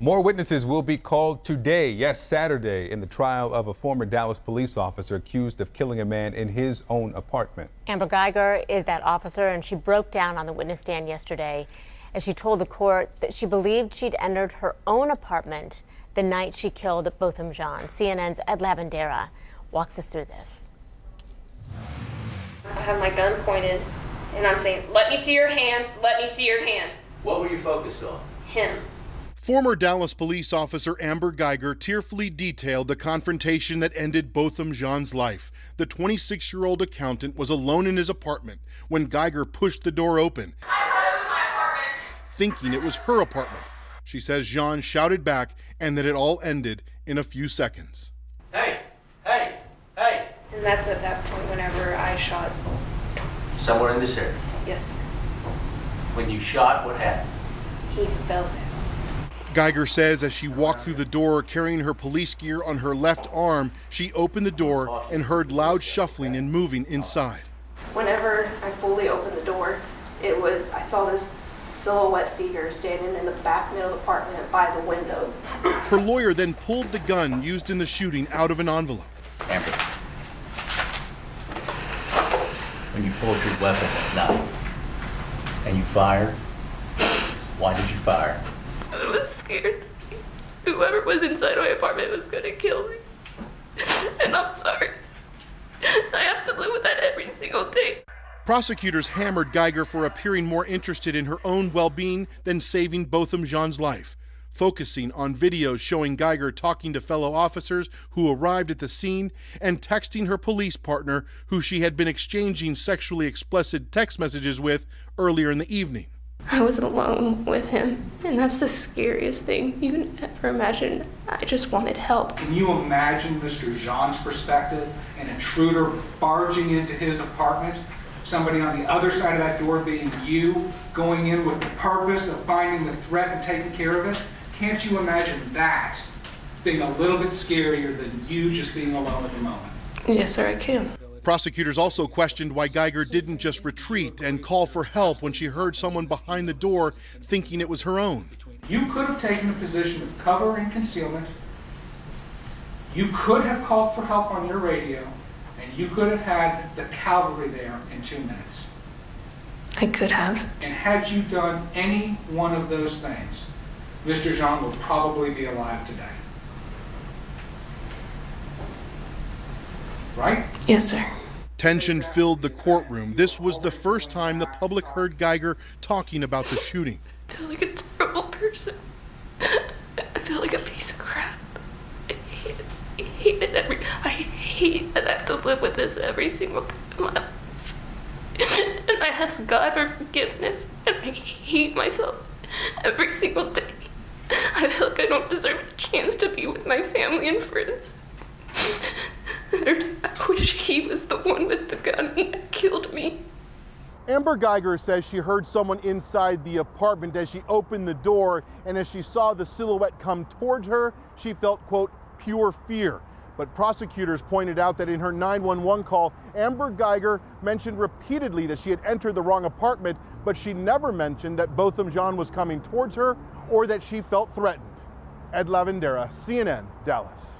More witnesses will be called today, yes, Saturday, in the trial of a former Dallas police officer accused of killing a man in his own apartment. Amber Guyger is that officer, and she broke down on the witness stand yesterday as she told the court that she believed she'd entered her own apartment the night she killed Botham Jean. CNN's Ed Lavandera walks us through this. I have my gun pointed, and I'm saying, "Let me see your hands, let me see your hands." What were you focused on? Him. Former Dallas police officer Amber Guyger tearfully detailed the confrontation that ended Botham Jean's life. The 26-year-old accountant was alone in his apartment when Guyger pushed the door open. I thought it was my apartment. Thinking it was her apartment. She says Jean shouted back and that it all ended in a few seconds. Hey, hey, hey. And that's at that point whenever I shot. Somewhere in this area. Yes, sir. When you shot, what happened? He fell down. Guyger says as she walked through the door carrying her police gear on her left arm, she opened the door and heard loud shuffling and moving inside. Whenever I fully opened the door, I saw this silhouette figure standing in the back middle of the apartment by the window. Her lawyer then pulled the gun used in the shooting out of an envelope. Amber, when you pulled your weapon at night and you fired, why did you fire? I was scared. Whoever was inside my apartment was going to kill me. And I'm sorry. I have to live with that every single day. Prosecutors hammered Guyger for appearing more interested in her own well-being than saving Botham Jean's life, focusing on videos showing Guyger talking to fellow officers who arrived at the scene and texting her police partner who she had been exchanging sexually explicit text messages with earlier in the evening. I was alone with him, and that's the scariest thing you can ever imagine. I just wanted help. Can you imagine Mr. Jean's perspective, an intruder barging into his apartment, somebody on the other side of that door being you, going in with the purpose of finding the threat and taking care of it? Can't you imagine that being a little bit scarier than you just being alone at the moment? Yes, sir, I can. Prosecutors also questioned why Guyger didn't just retreat and call for help when she heard someone behind the door thinking it was her own. You could have taken a position of cover and concealment. You could have called for help on your radio, and you could have had the cavalry there in 2 minutes. I could have. And had you done any one of those things, Mr. Jean would probably be alive today. Right? Yes, sir. Tension filled the courtroom. This was the first time the public heard Guyger talking about the shooting. I feel like a terrible person. I feel like a piece of crap. I hate that I have to live with this every single day of my life. And I ask God for forgiveness, and I hate myself every single day. I feel like I don't deserve the chance to be with my family and friends. I wish he was the one with the gun that killed me. Amber Guyger says she heard someone inside the apartment as she opened the door, and as she saw the silhouette come towards her, she felt, quote, pure fear. But prosecutors pointed out that in her 911 call, Amber Guyger mentioned repeatedly that she had entered the wrong apartment, but she never mentioned that Botham Jean was coming towards her or that she felt threatened. Ed Lavandera, CNN, Dallas.